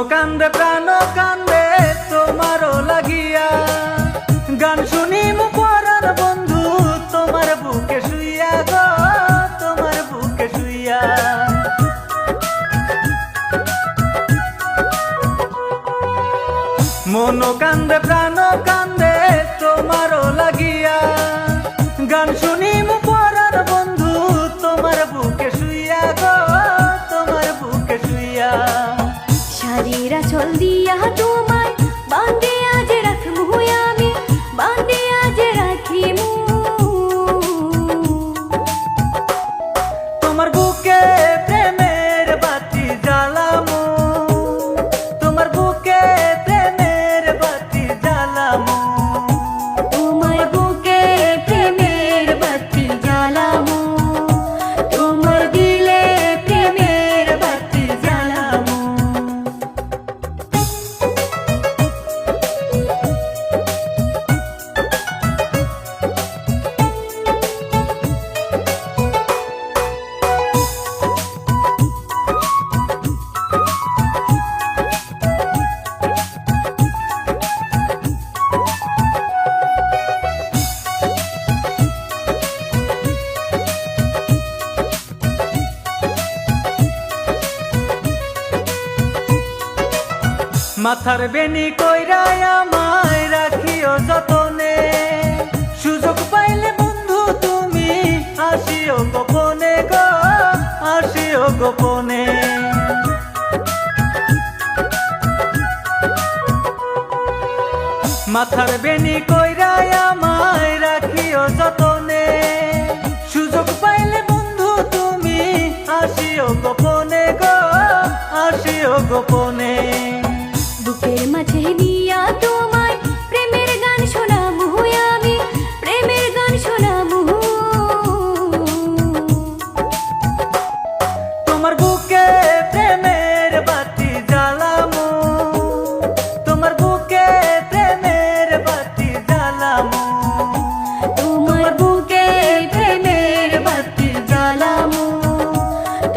কান্দে প্রাণ কান্দে তোমারও লাগিয়া, গান শুনিম পরার বন্ধু তোমার বুকে শুইয়া গো, তোমার বুকে শুইয়া। মন কান্দে প্রাণ কান্দে তোমারও লাগিয়া, গান শুনিম পরার বন্ধু তোমার বুকে শুইয়া গো, তোমার বুকে শুইয়া। শাড়ির আঁচল দিয়া তোমায় বাঁধে আজ রাখমু আমি, বাঁধে আজ রাখিমু। তোমার বুকে প্রেমের বাতি জ্বালামু, তোমার বুকে প্রেমের বাতি জ্বালামু। তোমার বুকে প্রেমের বাতি জ্বালামু, তোমার দিলে প্রেমের বাতি জ্বালামু। মাথার বেনি কইরা আমায় রাখিও যতনে, সুযোগ পাইলে বন্ধু তুমি আসিও গোপনে গো, আসিও গোপনে। মাথার বেনি কইরা আমায় রাখিও যতনে, সুযোগ পাইলে বন্ধু তুমি আসিও গোপনে গো, আসিও গোপনে। বুকের মাঝে নিয়া তোমায় প্রেমের গান শোনামু আমি, প্রেমের গান শোনামু। তোমার বুকে প্রেমের বাতি জ্বালামু, তোমার বুকে প্রেমের বাতি জ্বালামু। তোমার বুকে প্রেমের বাতি জ্বালামু,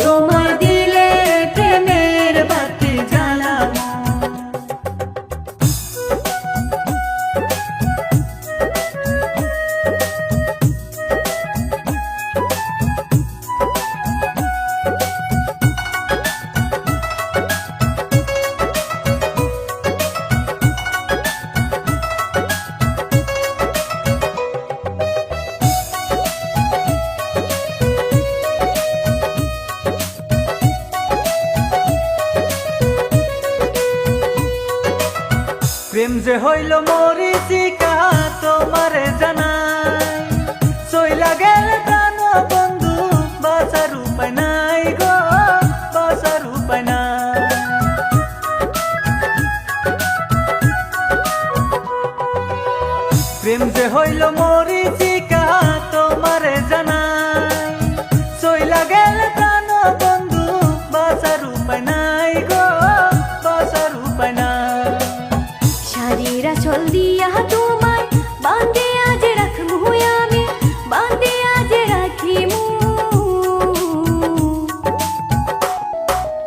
তোমার দিলে প্রেমের বাতি জ্বালামু। প্রেম যে হইল মরিচিকা তোমারে জানাই, চইলা গেলে প্রাণ বন্ধু বাঁচার উপায় নাই গো, বাঁচার উপায় নাই। প্রেম যে হইল মরিচিকা তোমারে জানাই, চইলা গেলে প্রাণ বন্ধু বাঁচার উপায় নাই গো, বাঁচার উপায় নাই। শাড়ির আঁচল দিয়া তোমায় বাঁধে আজ রাখমু আমি, বাঁধে আজ রাখিমু।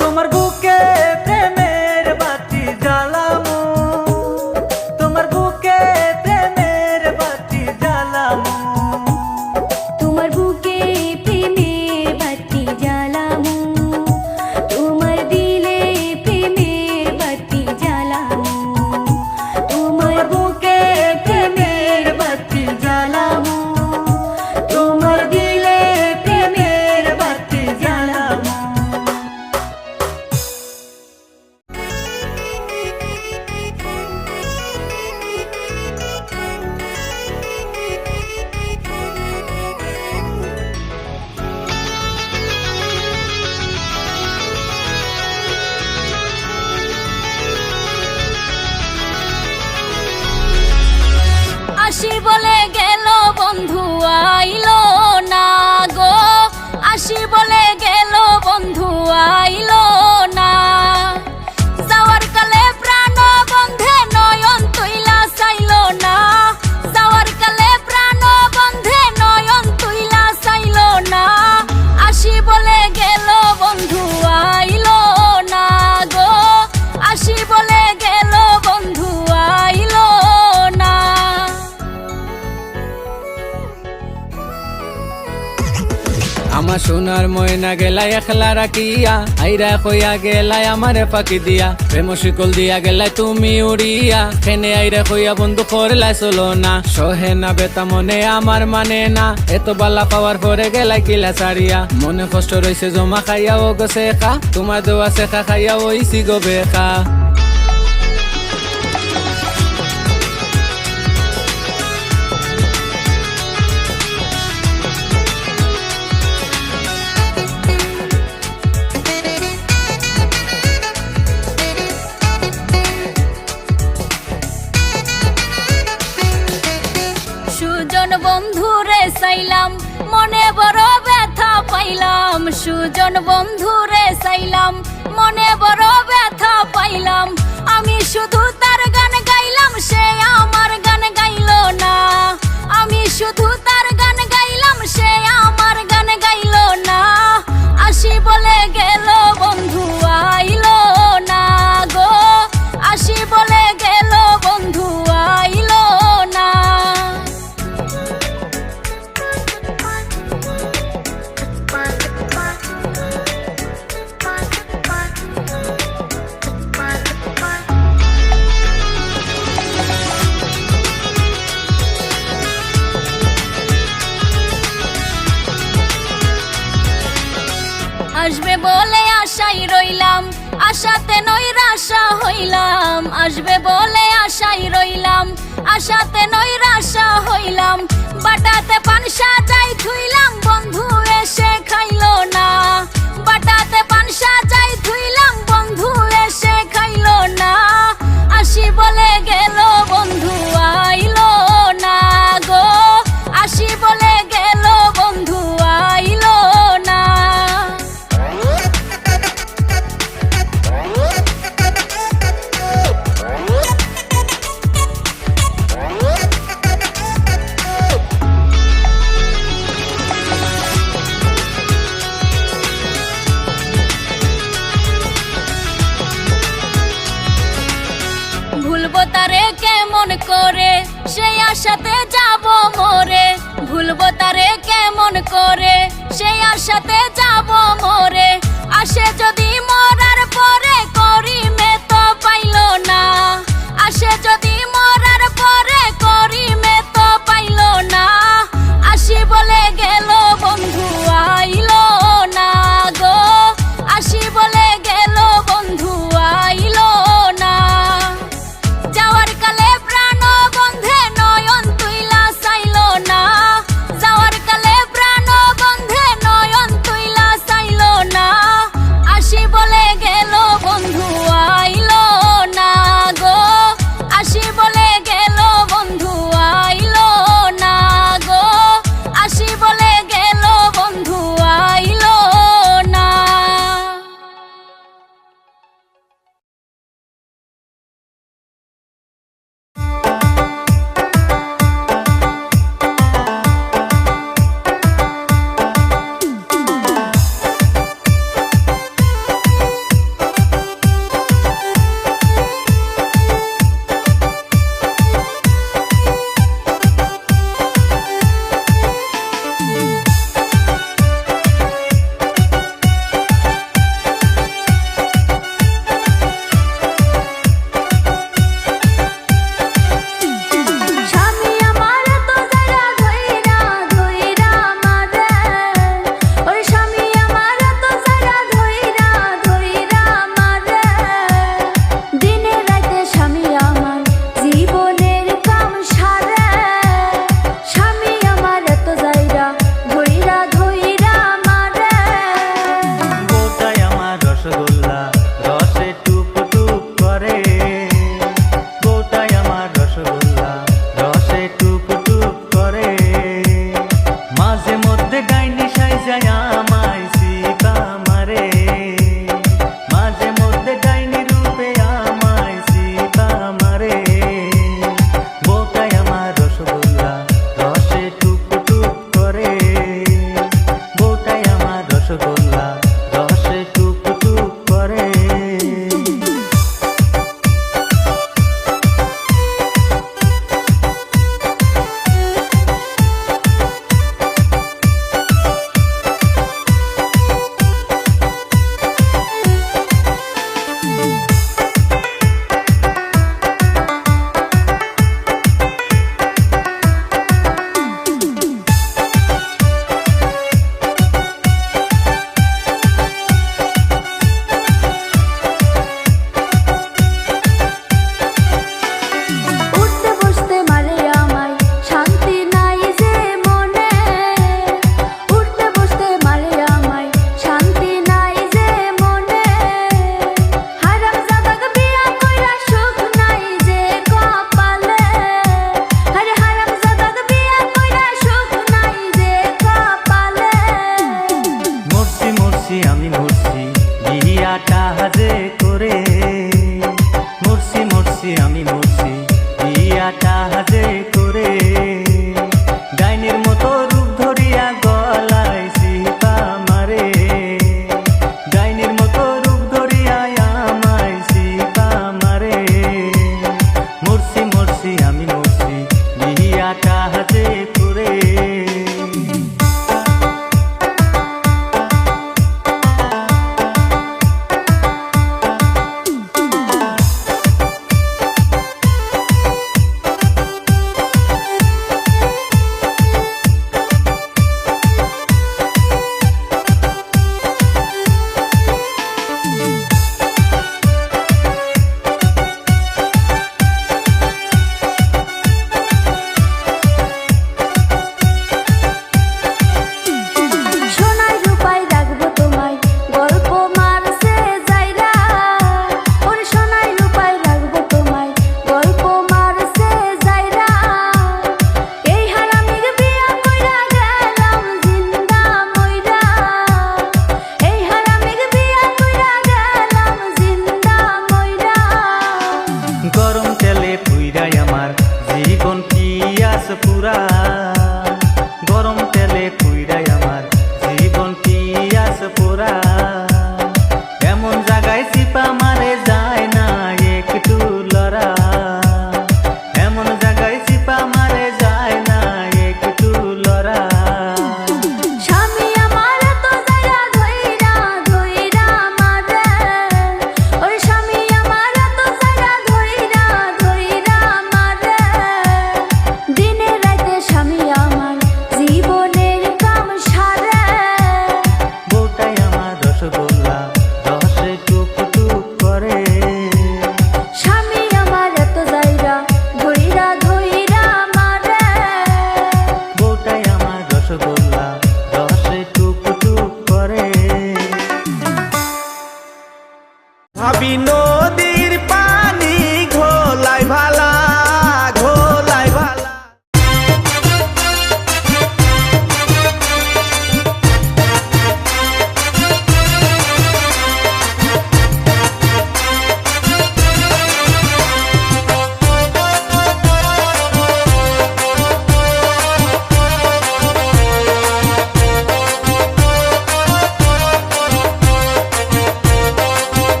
তোমার বুকে প্রেমের বাতি জ্বালামু, তোমার বুকে প্রেমের বাতি জ্বালামু। আমার সোনার ময়না গেলাই একলা রাখিয়া আইরা কইয়া গেলাই আমারে ফাঁকি দিয়া প্রেম শিকল দিয়া গেলাই তুমি উড়িয়া খেনে আইরা কইয়া বন্ধু করলাই চলো না সহে না বেতা মনে আমার মানে না এত বালা পাওয়ার পরে গেলাই কিলা সারিয়া মনে কষ্ট রইছে জমা খাইয়া ও গো শেখা তোমার দেওয়া শেখা খাইয়া ওইসি গো বেকা সুজন বন্ধুরে চাইলাম মনে বড় ব্যথা পাইলাম সুজন বন্ধুরে চাইলাম মনে বড় ব্যথা পাইলাম আমি শুধু তার গান গাইলাম সে আমার গান গাইলো না আমি শুধু তার গান গাইলাম সে আমার গান গাইলো না আসি বলে গেল বন্ধু আইলো না গো আসি বলে গেল বন্ধু আইলো না আসবে বলে আশাই রইলাম আশাতে নৈরাশা হইলাম আসবে বলে আশাই রইলাম আশাতে নৈরাশা হইলাম বাটাতে পান সাজাই থুইলাম বন্ধু এসে খাইলো না বাটাতে পান সাজাই থুইলাম বন্ধু এসে খাইলো না আসি বলে গেল বন্ধু আইলো না গো আসি বলে গেল বন্ধু আইলো না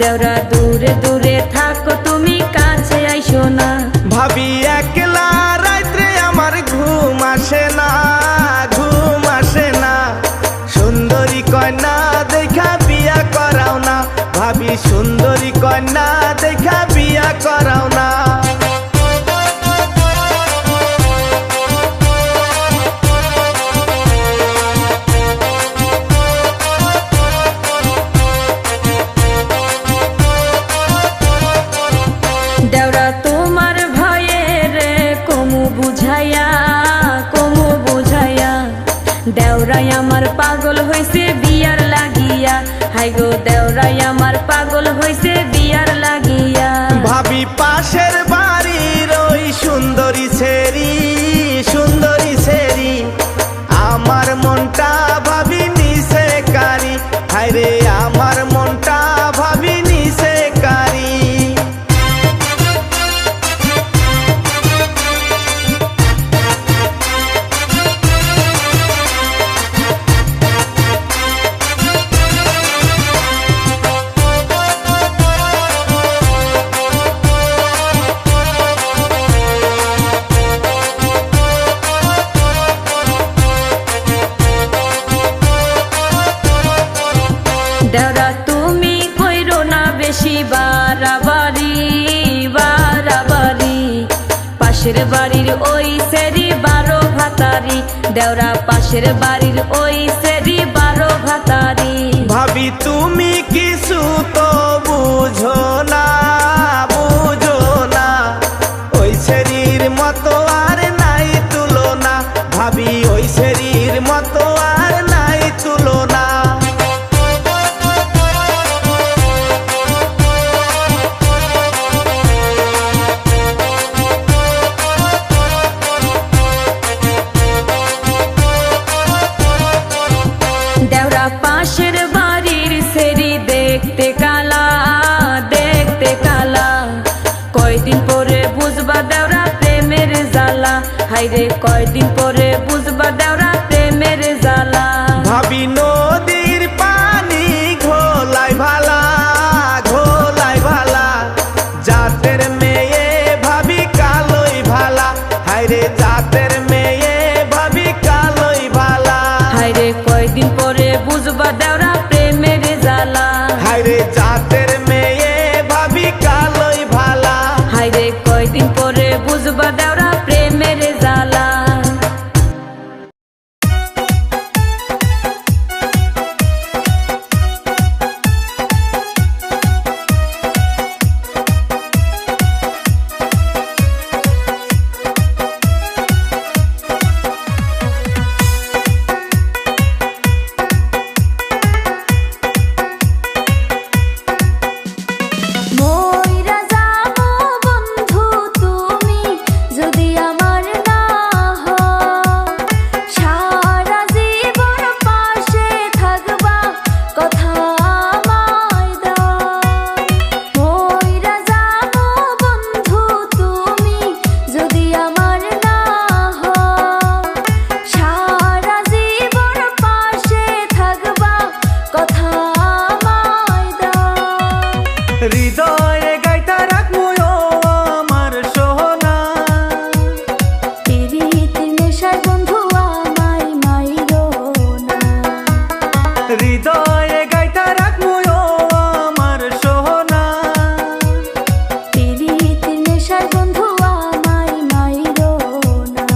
দেওরা দূরে দূরে থাকো তুমি কাছে আইসো না। ভাবি একলা রাত্রে আমার ঘুম আসে না, ঘুম আসে না। সুন্দরী কন্যা দেখা বিয়া করাও না, ভাবি সুন্দরী কন্যা দেখা বিয়া করাও না। দেওরা তোমার ভয়ে রে কমু বুঝাইয়া, কমু বুঝাইয়া। দেওরাই আমার পাগল হইছে বিয়ার লাগিয়া, হাই গো দেওরাই আমার পাগল হইছে বিয়ার লাগিয়া। ভাবি পাশের বাড়ির ওই সুন্দরী ছেড়ি, সুন্দরী ছেড়ি আমার মনটা ভাবি নিছে কারি, হায়রে আমার মনটা ভাবি নিছে কারি। দেওরা তুমি কইরো না বেশি বাড়াবাড়ি, বাড়াবাড়ি। পাশের বাড়ির ওই সেরি 12 ভাতারি, দেওরা পাশের বাড়ির ওই সেরি 12 ভাতারি। ভাবি তুমি কিছু তো বুঝো না, বুঝো না। ওই শরীর মতো আর নাই তুলনা, ভাবি ওই শরীর মতো আর নাই তুলনা। দেওরা পাশের বাড়ির সেরি দেখতে কালা, দেখতে কালা। কয়দিন পরে বুঝবা দেওরা প্রেমের জ্বালা, হাইরে কয়দিন পরে বুঝবা দেওরা প্রেমের জ্বালা। ভাবি নদীর পানি ঘোলাই ভালা, ঘোলাই ভালা। জাতের মেয়ে ভাবি কালোই ভালা, হায়রে জাতের মেয়ে ভাবি কালোই ভালা। হাইরে কয়দিন পরে বুঝবা দেওরা প্রেমের জ্বালা, হায়রে জাতের মেয়ে ভাবি কালোই ভালা। হাইরে কয়দিন পরে বুঝবা দেওরা প্রেমের জ্বালা। মইরা যাবো বন্ধু তুমি যদি আমার না হও, সারা জীবন পাশে থাকবা কথা আমায় দাও। মইরা যাবো বন্ধু তুমি যদি আমার না হও, সারা জীবন পাশে থাকবা কথা আমায় দাও। হৃদয়ে গাইতা রাখবো আমার সোনা, পিরিত নেশায় বন্ধু আমায় মাইরো না। হৃদয়ে গাইতা রাখবো আমার সোনা। পিরিত নেশায় বন্ধু আমায় মাইরো না।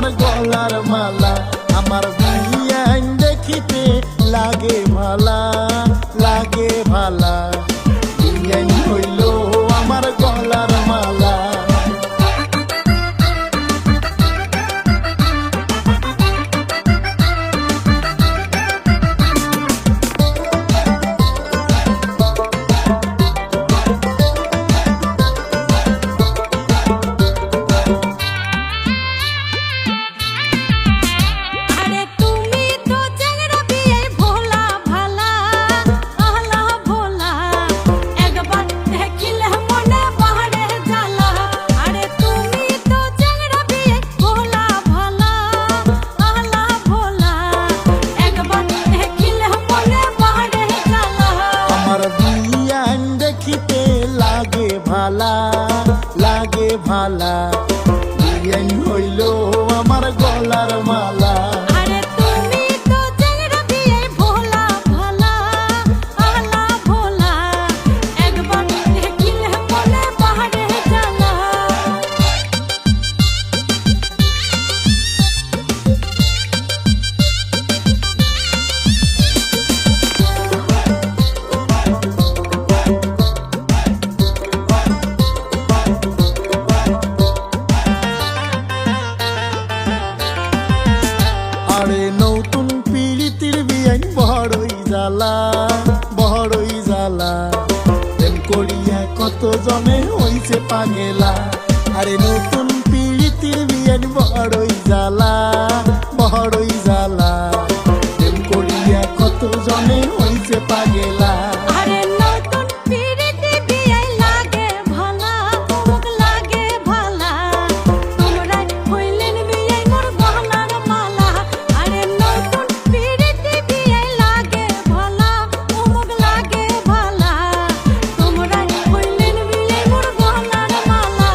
আমার গলার মালা, আমার বিয়ান দেখিতে লাগে ভালা, লাগে ভালা, বিয়ান হইল আমার গলার মালা। আরে তুমি তো চ্যাংড়া বিয়ে ভোলা ভালা, আহলা ভোলা, একবার দেখিলে মনে বাহারে জ্বালা। আরে তুমি তো চ্যাংড়া বিয়ে ভোলা ভালা, আহলা ভোলা, একবার দেখিলে মনে বাহারে জ্বালা। আমার বিয়ান দেখিতে লাগে ভালা, লাগে ভালা, বিয়ান হইল আমার গলার মালা। আরে তুমি তো চ্যাংড়া বিয়ে ভোলা ভালা, আহলা ভোলা, একবার দেখিলে মনে বাহারে জ্বালা। আরে নতুন পিড়িতির বিয়ান বড়ই জ্বালা, বড়ই জ্বালা, প্রেম করিয়া কত জনে হইছে পাগেলা। আরে নতুন পিড়িতির বিয়ান বড়ই জ্বালা, বড়ই জ্বালা, প্রেম করিয়া কত জনে হইছে পাগেলা। আরে নতুন পিড়িতি বিয়ে লাগে ভালা, মুখ লাগে ভালা, তোমরা হইলেন বিয়ে মোর গহনার মালা। আরে নতুন পিড়িতি বিয়ে লাগে ভালা, মুখ লাগে ভালা, তোমরা হইলেন বিয়ে মোর গহনার মালা।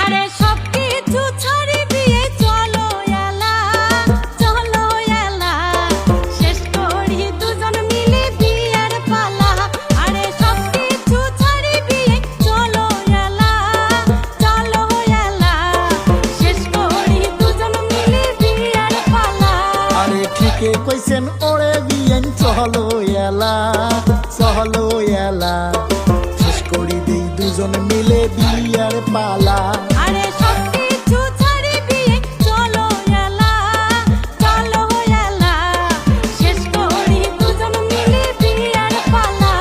আরে সব কিছু ছাড়ি দিয়ে চলো এলা, চলো এলা, শেষ করি দুজন মিলে বিয়ের পালা। আরে সব কিছু ছাড়ি দিয়ে চলো এলা, চলো এলা, শেষ করি দুজন মিলে বিয়ের পালা। আরে ঠিকে কইছেন ওরে বিয়ান চলো এলা, চলো এলা, শেষ করি দেই দুজন মিলে বিয়ার পালা। আরে সব কিছু ছাড়ি দিয়ে চলো এলা, চলো এলা, শেষ করি দুজন মিলে বিয়ের পালা।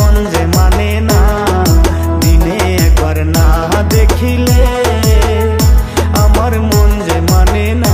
মন যে মানে না, দিনে একবার না দেখিলে আমার মন যে মানে না।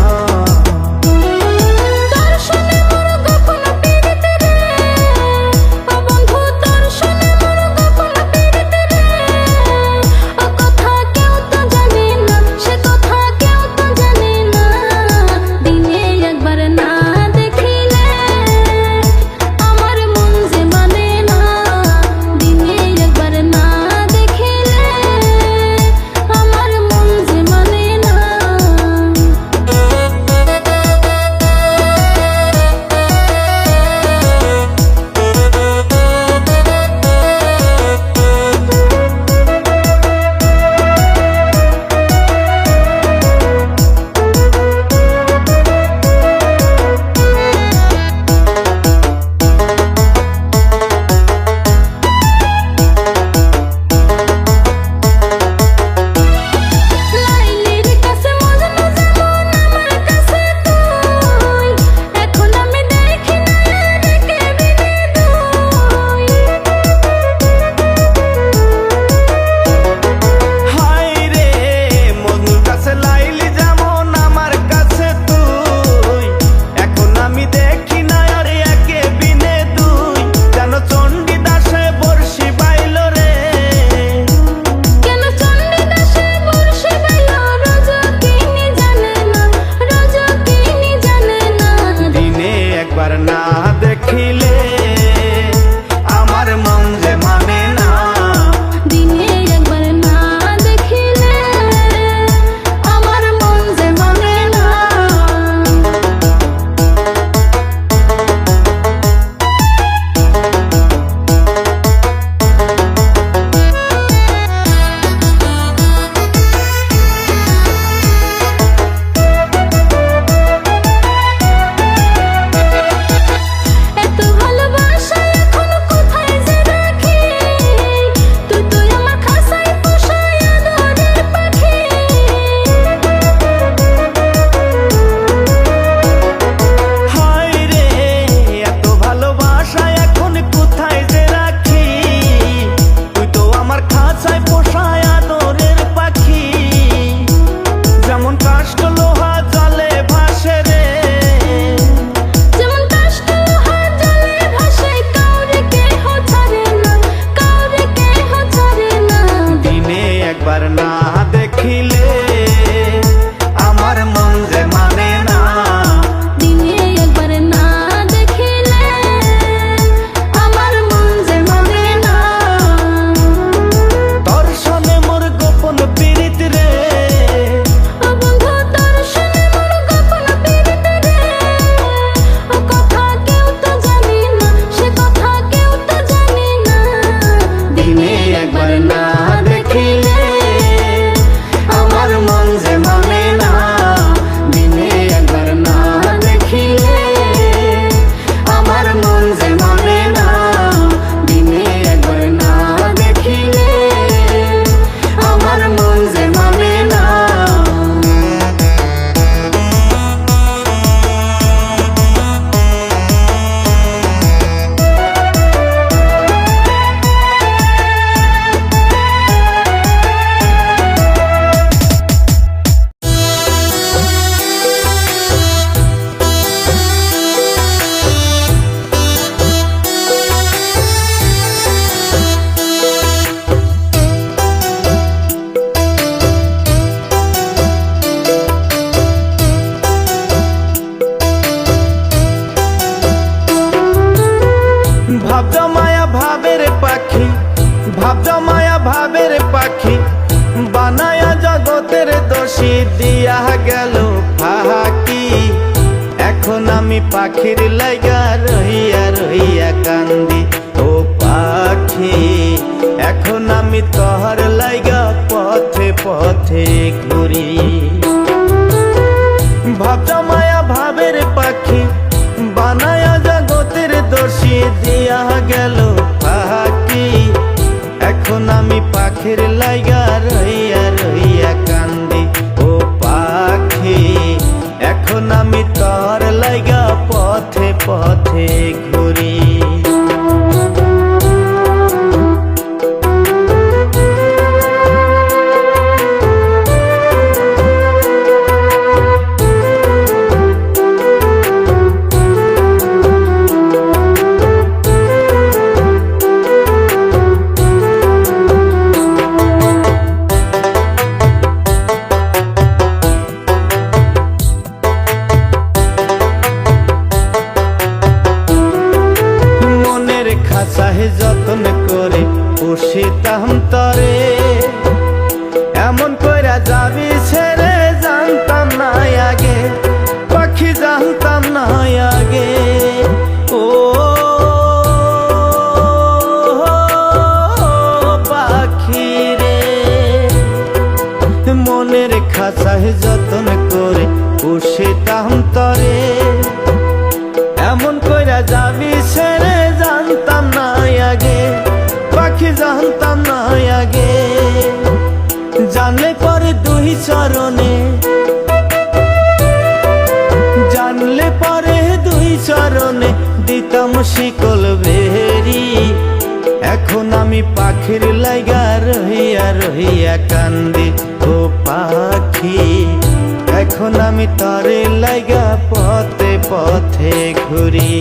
বানায়া জগতের দোষী দিয়া গেল ফাঁকি। এখন আমি পাখির লাইগা রহিয়া রহিয়া কান্দি ও পাখি। এখন আমি তোহর লাইগা পথে পথে ঘুরি। ভাবটা মায়া ভাবের পাখি বানায়া জগতের দোষী দিয়া গেল ফাঁকি। এখন আমি পাখির লাইগা রহিয়া রহিয়া কান্দি ও পাখি। এখন আমি তোর লাইগা পথে পথে ঘুরি। করে পুষিতাম তরে, এমন কইরা যাবি ছেড়ে জানতাম না আগে, পাখি জানতাম না আগে। ও পাখি রে, মনের খাঁচায় যতন করে পুষিতাম তরে, এমন কইরা যাবি ছেড়ে জানতাম না আগে, পাখি জানতাম না আগে। জানলে পরে দুই চরণে, জানলে পরে দুই চরণে দিতাম শিকল বেরি। এখন আমি পাখির লাইগা রহিয়া রহিয়া কান্দি ও পাখি, এখন আমি তরে লাইগা পথে পথে ঘুরি।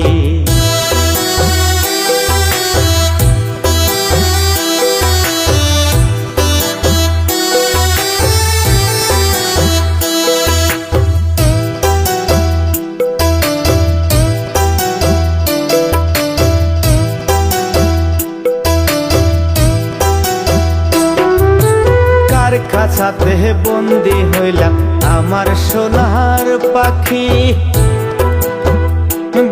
খাঁচাতে বন্দি হইলাম আমার সোনার পাখি,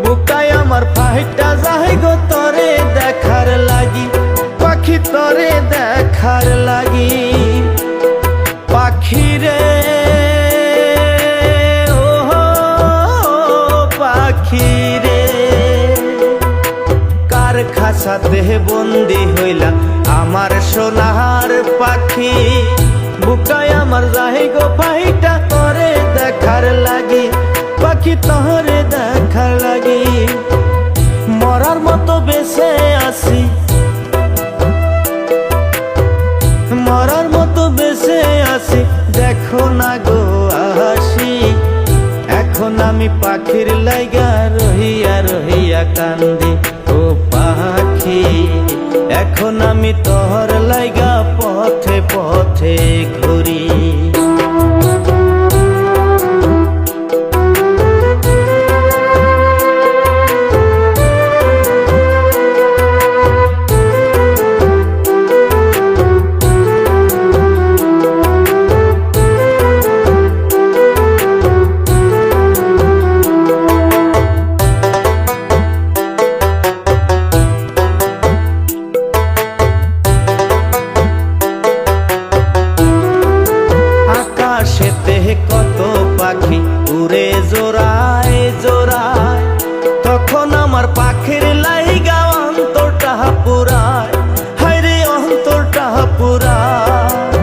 বুকায় আমার ফাইটা যাই গো তরে দেখার লাগি, পাখি তরে দেখার লাগি। পাখি রে ও পাখি রে, কার খাঁচাতে বন্দি হইলাম আমার সোনার পাখি, বুকায় আমার যাই গো পাইটা তরে দেখার লাগি, পাখি তরে দেখার লাগি। মরার মতো বেঁচে আছি, মরার মতো বেঁচে আছি, দেখো না গো আসি। এখন আমি পাখির লাইগা রহিয়া রহিয়া কান্দি ও পাখি, এখন আমি তোর লাইগা পথে পথে ঘুরি। কত পাখি উড়ে জোড়ায় জোড়ায়, তখন আমার পাখির লাইগা অন্তরটা পুরায়, হায়রে অন্তরটা পুরায়।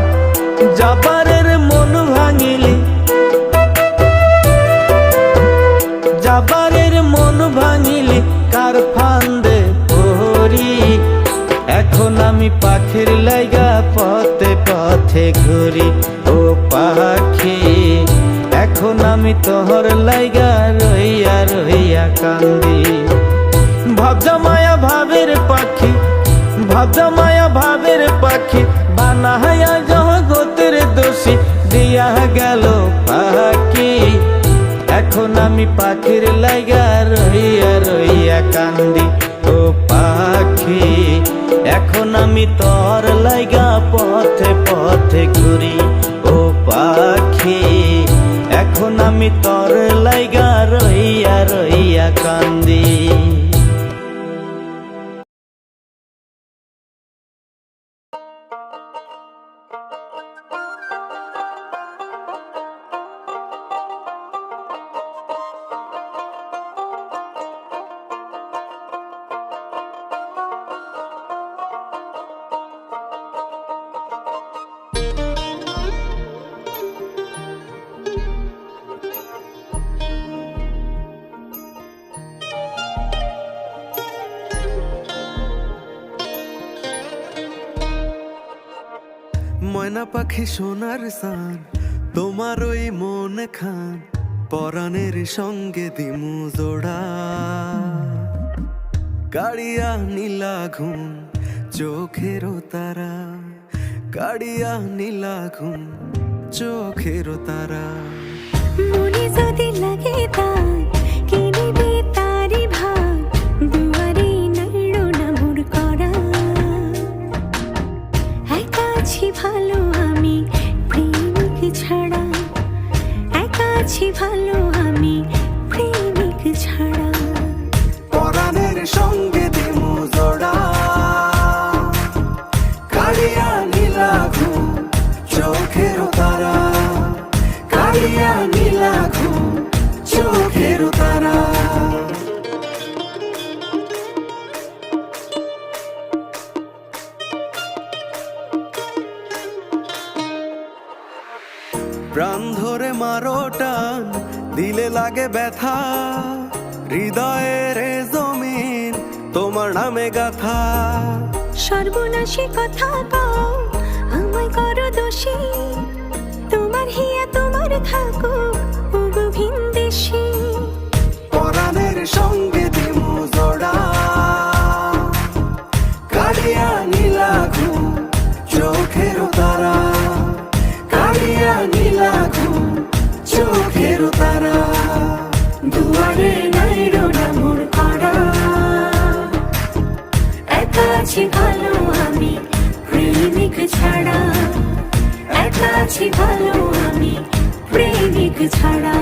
যাবারের মন ভাঙিলি, যাবারের মন ভাঙিলি, কার ফান্দে পড়ি। এখন আমি পাখির লাইগা পথে পথে ঘুরি ও পাখি, এখন আমি তোহর লাইগা রইয়া রইয়া কান্দি। ভাবজা মায়া ভাবের পাখি, ভাবজা মায়া ভাবের পাখি, বানায়া জগতের দোষী দিয়া গেল পাখি। এখন আমি পাখির লাইগা রইয়া রইয়া কান্দি ও পাখি, এখন আমি তোর লাইগা পথে পথে ঘুরি ও পাখি, এখন আমি তোর লাইগা রইয়া রইয়া কান্দি। ময়না পাখি সোনার সান, তোমার ওই মন খান, পরাণের সঙ্গে দিমু জোড়া। কাড়িয়া নীলা ঘুম চোখেরও তারা, কাড়িয়া নীলা ঘুম চোখেরও তারা। মনে যদি লাগে তার কিনিবি তারি ভাগ, দুয়ারে নাড়ো না মোর করা। আছি ভালো আমি প্রেমিক ছাড়া, একা আছি ভালো আমি প্রেমিক ছাড়া। পরাণের সঙ্গে দিমু জোড়া, কালিয়া নীলা ঘুম চোখের তারা, কালিয়া নীলা ঘুম চোখের তারা। প্রাণ ধরে মারো টান, দিলে লাগে ব্যথা, হৃদয়ের এ জমিন তোমার নামে গাথা। সর্বনাশী কথা কও আমায় করো দোষী, তোমার হিয়া তোমার থাকুক ওগো ভিনদেশী। পরাণের সঙ্গে দিমু জোড়া, কালিয়া নীলা ঘুম চোখের তারা, কালিয়া নীলা ঘুম চোখের তারা। দুয়ারে নাইরো না মোর করা, একা আছি ভালো আমি প্রেমিক ছাড়া, একা আছি ভালো আমি প্রেমিক ছাড়া।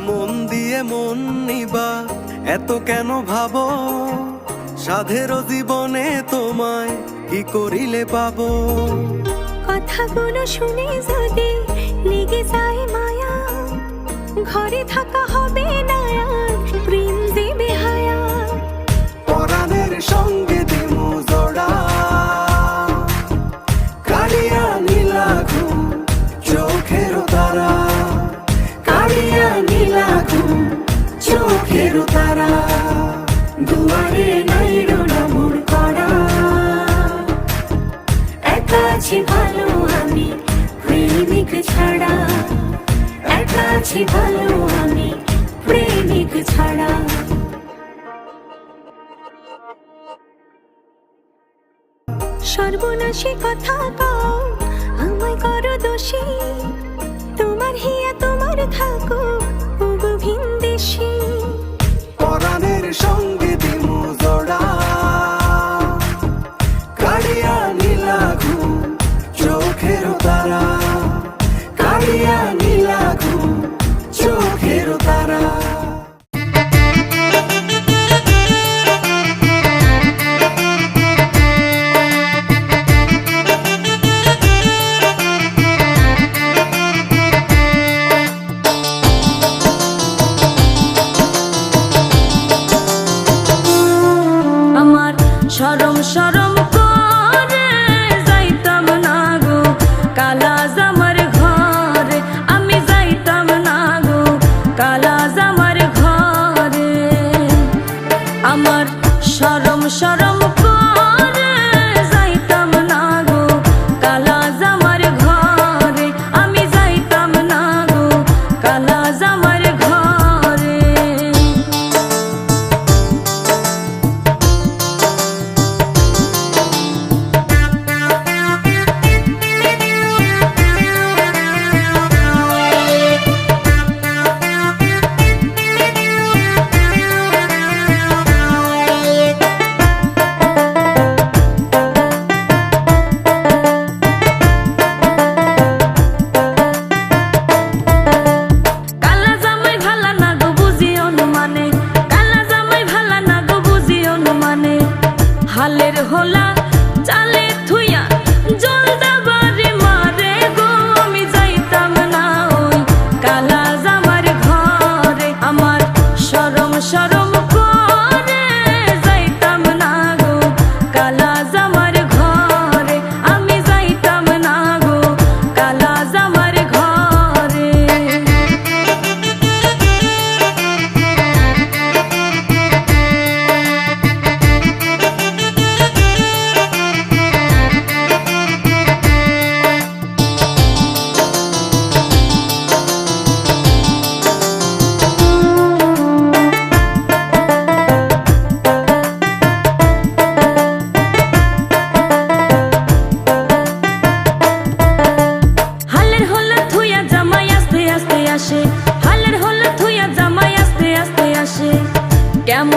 মন দিয়ে মন নিবা এত কেন ভাবো, সাধের জীবনে তোমায় কি করিলে পাবো। কথাগুলো শুনে যদি লেগে যায় মায়া, ঘরে থাকা হবে না আর প্রেম দেবে হায়া। পরাণের সঙ্গে দিমু জোড়া, কালিয়া নীলা ঘুম চোখের তারা, কালিয়া নীলা ঘুম চোখের তারা। দুয়ারে নাইরো না মোর করা, একা আছি ভালো আমি প্রেমিক ছাড়া, একা আছি ভালো আমি প্রেমিক ছাড়া। সর্বনাশী কথা কও আমায় করো দোষী, তোমার হিয়া তোমার থাকুক ওগো ভিনদেশী। পরাণের সঙ্গে দিমু জোড়া, কালিয়া নীলা ঘুম চোখের তারা, কালিয়া নীলা ঘুম চোখের তারা।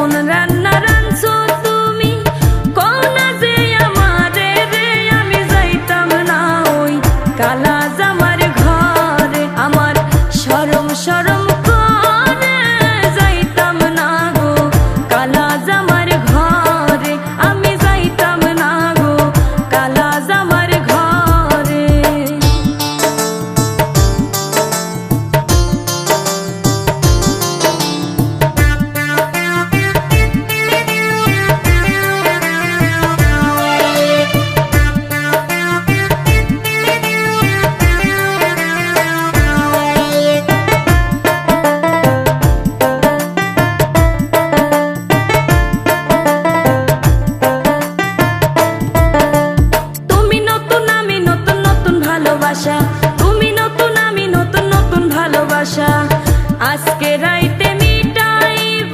এমন রান্না রাঁধছো তুমি, কও না যে আমারে রে, আমি যাইতাম না ওই কালা জামার ঘরে। আমার শরম শরম করে যাইতাম না গো কালা জামার ঘরে, আমি যাইতাম না গো কালা জামার ঘরে। তুমি নতুন আমি নতুন নতুন ভালোবাসা, তুমি নতুন আমি নতুন নতুন ভালোবাসা, আজকে রাইতে মিটাইব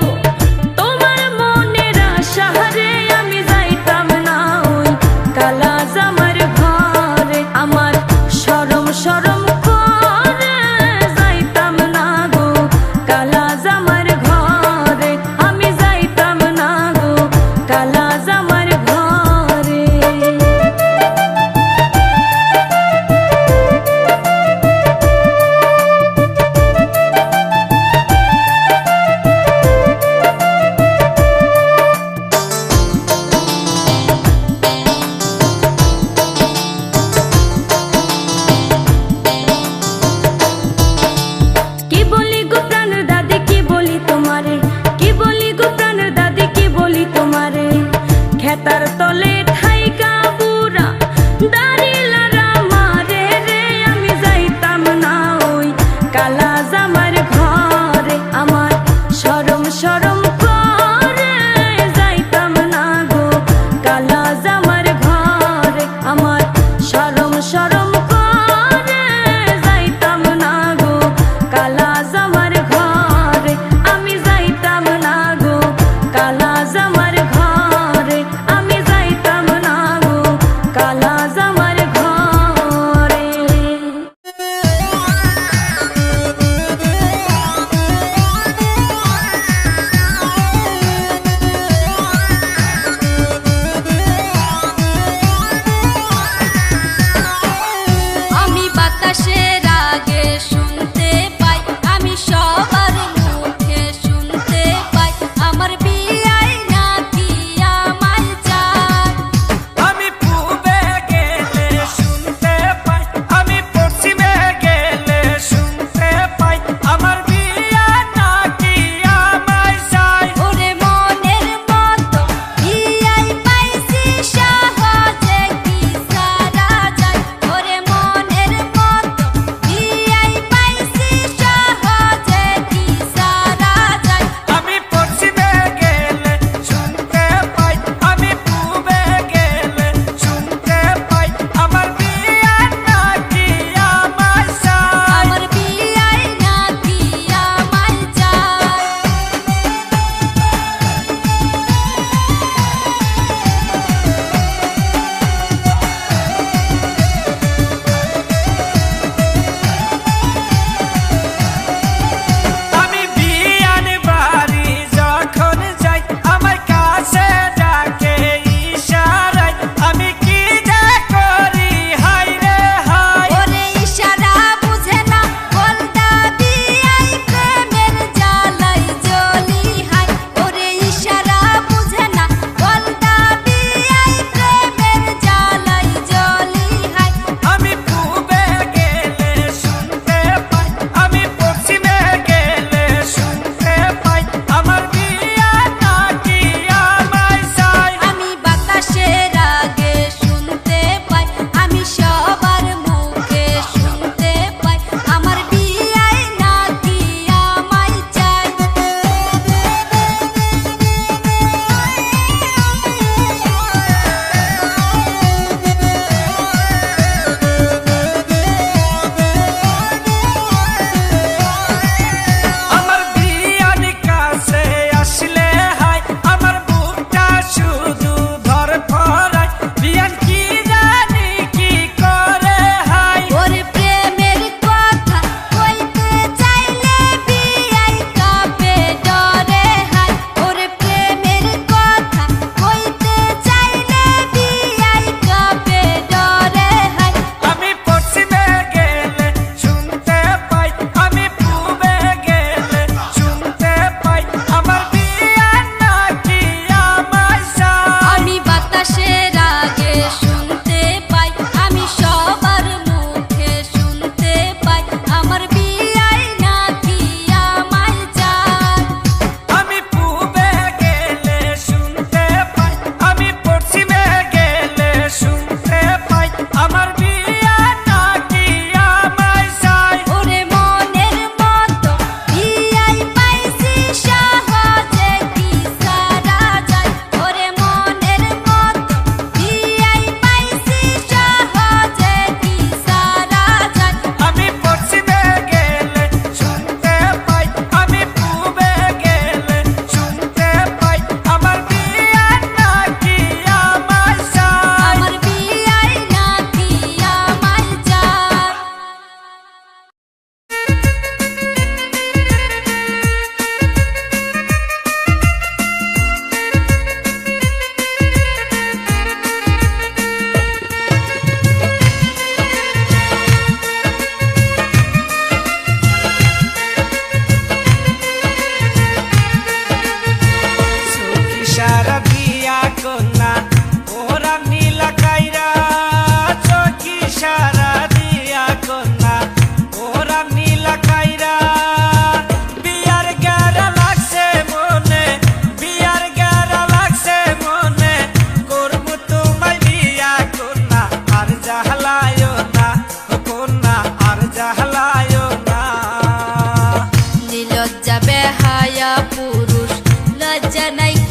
তোমার মনের আশা রে, আমি যাইতাম না ওই কালা জামার ঘরে। আমার শরম শরম করে যাইতাম না গো কালা জামার ঘরে, আমি যাইতাম না গো কালা জামার ঘরে। কি বলি গো প্রাণের দাদি, কি বলি তোমারে, কি বলি গো প্রাণের দাদি, কি বলি তোমারে, খেতার তলে ঠাইকা বুড়া দাঁড়িলারা মারে রে, আমি যাইতাম না ওই কালা জামার ঘরে। আমার শরম শরম করে যাইতাম না গো কালা জামার ঘরে, আমার শরম শরম করে যাইতাম না গো কালা জামার ঘরে, আমি যাইতাম না গো কালা জামার ঘরে, আমি যাইতাম না গো কালা জামার ঘরে। আমি বাতাসের আগে শুনতে পাই, আমি সবার মুখে শুনতে পাই, আমার বিয়াই না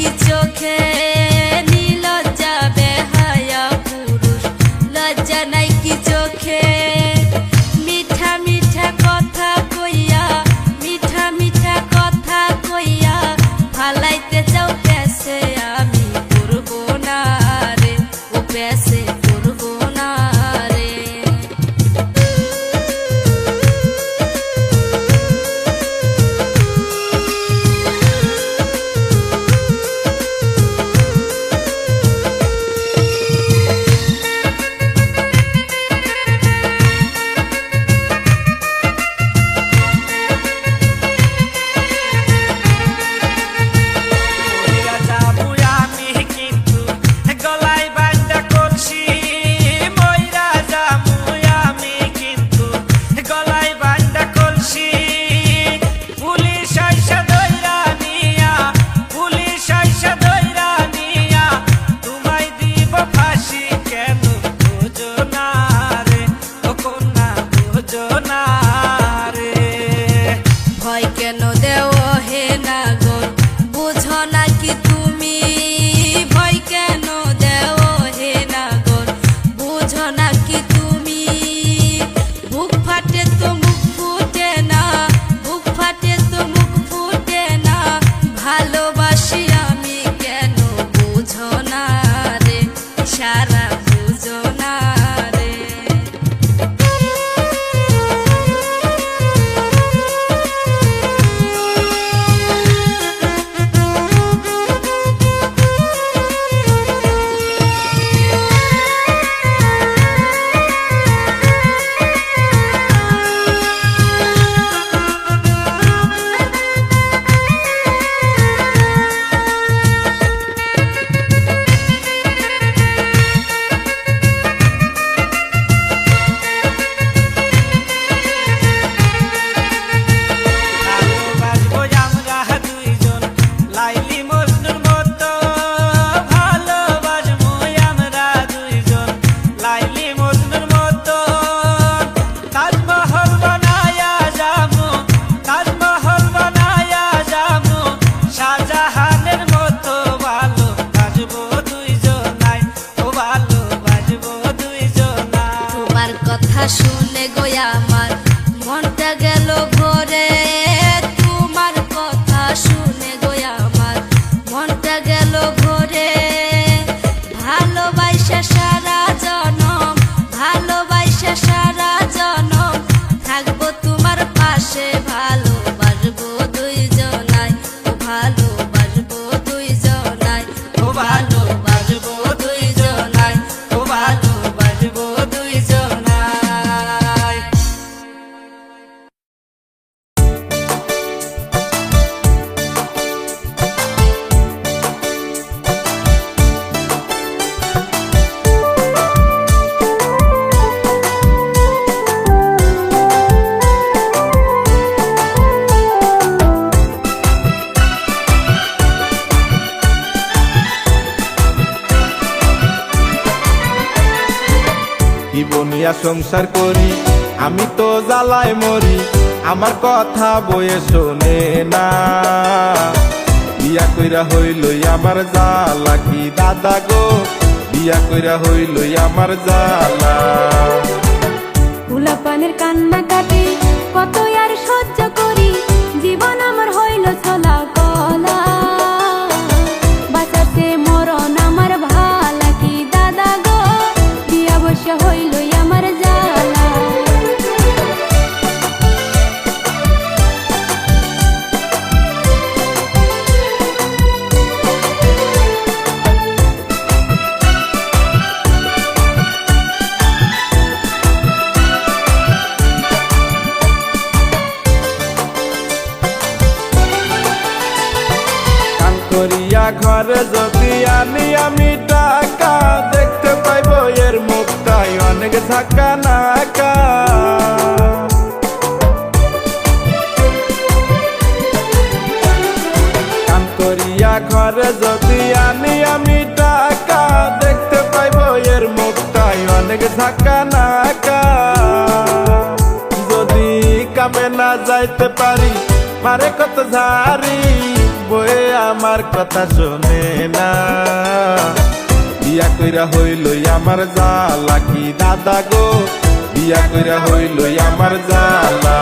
কি চোখে নিলজ্জা বেহায়া পুরুষ লজ্জা নাই কি চোখে মিঠা মিঠা কথা কইয়া মিঠা মিঠা কথা কইয়া ফালাইতে চাও পেছে আমি করব না রে ও পেছে করব না রে মইরা যাবো আমি কিন্তু গলায় বাঁধা কলসি মইরা যাবো আমি কিন্তু গলায় বাঁধা কলসি পুলিশ আইসা ধইরা নিয়া পুলিশ আইসা ধইরা নিয়া তোমায় দিব ফাঁসি কেন বুঝো না রে ও কন্যা বুঝো না রে ভয় কেন দেও হে নাগর বুঝো না কি তুমি ভয় কেন দেও হে নাগর বুঝো না কি তুমি বুক ফাটে তো মুখ ফুটে না বুক ফাটে তো মুখ ফুটে না ভালোবাসি আমি কেন বুঝো না রে সারা বুঝো না রে ভালোবাসবো আমরা দুইজন লাইলি মজনুর মতো ভালোবাসবো আমরা দুইজন লাইলি মজনুর মতো তাজমহল বানায়া যাবো তাজমহল বানায়া যাবো শাহজাহানের মতো ভালোবাসবো দুইজনাই ও ভালোবাসবো দুইজনাই তোমার কথা শুনে গো আমার মনটা গেল ভরে তোমার কথা শুনে গো আমার মনটা গেল ভরে ভালোবাসা সারা জনম ভালোবাসা সারা জনম থাকবো তোমার পাশে ভালোবাসবো দুইজনাই ও ভালোবাসবো দুইজনাই ও ভালোবাসবো দুইজনাই ও ভালোবাসবো দুইজনাই কি বনিয়া সংসার করি আমি তো জ্বালায় মরি আমার কথা বয়ে শোনে না বিয়া কইরা হইলই আমার জ্বালা কি দাদা গো বিয়া কইরা হইলই আমার জ্বালা উলাপানের কান্না কাটি কত আর সহ্য করি জীবন আমার হইল ছলা কলা বাঁচাতে মরণ আমার ভালা কি দাদা গো বিয়া বসে হইল আমার জ্বালা করিয়া ঘরে যদি আনি আমি টাকা দেখতে পাইব এর মুখটাই অনেক ঝাঁকা নাকা কাম করিয়া ঘরে যদি আনি আমি টাকা দেখতে পাইব এর মুখটাই অনেক ঝাঁকা নাকা যদি কামে না যাইতে পারি মারে কত ঝাড়ি বয়ে আমার কথা শোনে না। বিয়া কইরা হইল আমার জ্বালা কি দাদা গো, বিয়া কইরা হইল আমার জ্বালা।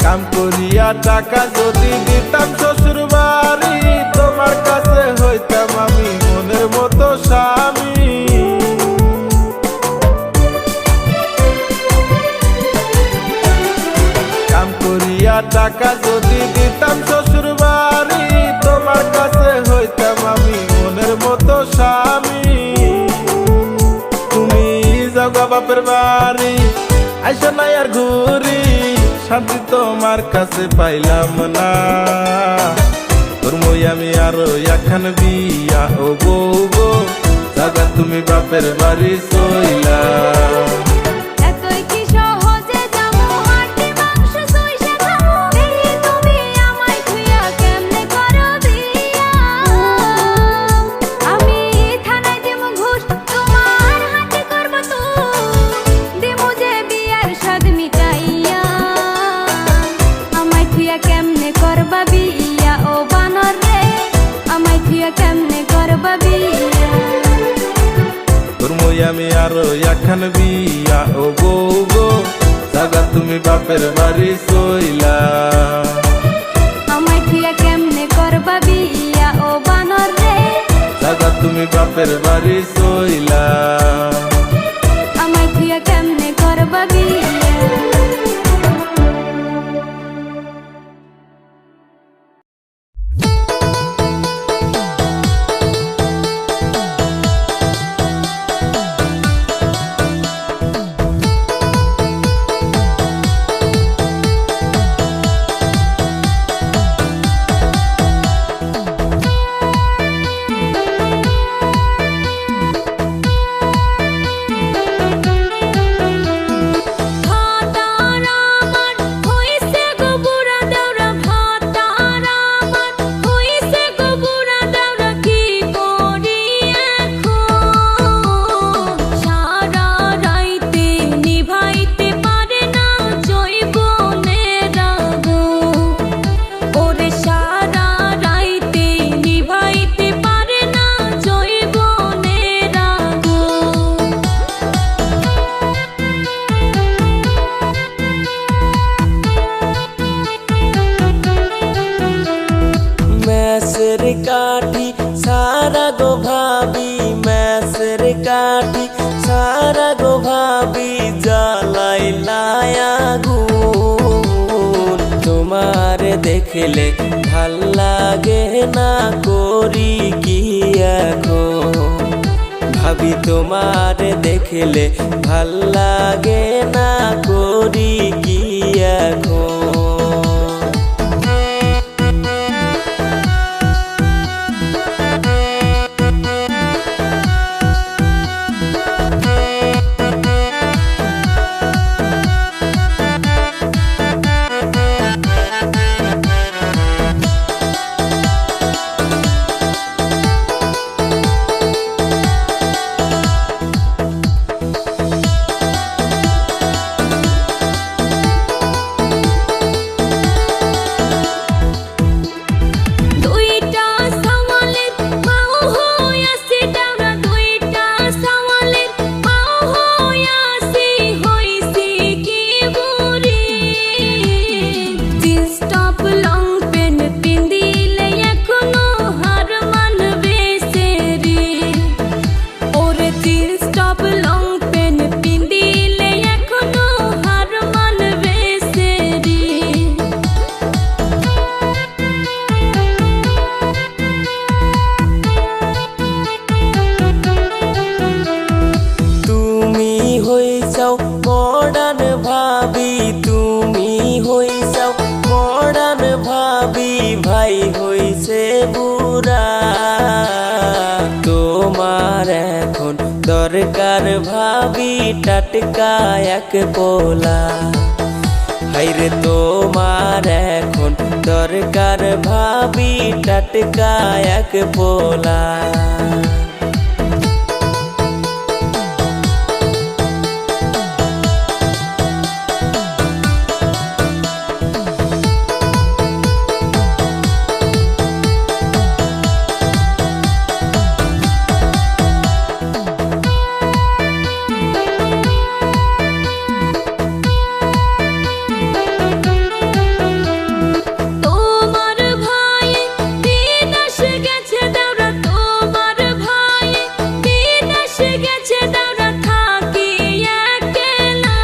কাম করিয়া টাকা যদি দিতাম শ্বশুর বাড়ি, তোমার কাছে হইতাম আমি মনের মতো স্বামী। কাম করিয়া টাকা যদি দিতাম শ্বশুর বাড়ি, তোমার কাছে হইতাম আমি মনের মতো স্বামী। তুমি যাও বাপের বাড়ি, আইসা নাই আর ঘুরি, শান্তি তোমার কাছে পাইলাম না। তোর মই আমি আরো এখন বিয়া ও বউ গো, জাগা তুমি বাপের বাড়ি চইলা। আমি আরো এখন বিয়া ও বউ গো, জাগা তুমি বাপের বাড়ি চইলা। আমায় থুয়া কেমনে করবা বিয়া ও বানর রে, জাগা তুমি বাপের বাড়ি চইলা। আমায় থুয়া কেমনে করবা বিয়া। কাঠি সারা গো ভাবি, ম্যাসের কাঠি সারা গো ভাবি, জ্বালাই আগুন। তোমার দেখলে ভাল লাগে না, করি কি এখন ভাবি, তোমার দেখলে ভাল লাগে না, করি কি এখন। মডার্ন ভাবি তুমি হইছাও মডার্ন ভাবি ভাই হইছে বুড়া তোমার এখন দরকার ভাবি টাটকা এক পোলা হাইরে তোমার এখন দরকার ভাবি টাটকা এক পোলা তোমার ভাই বিদেশ গেছে দাওরা তোমার ভাই বিদেশ গেছে দাওরা থাকি একলা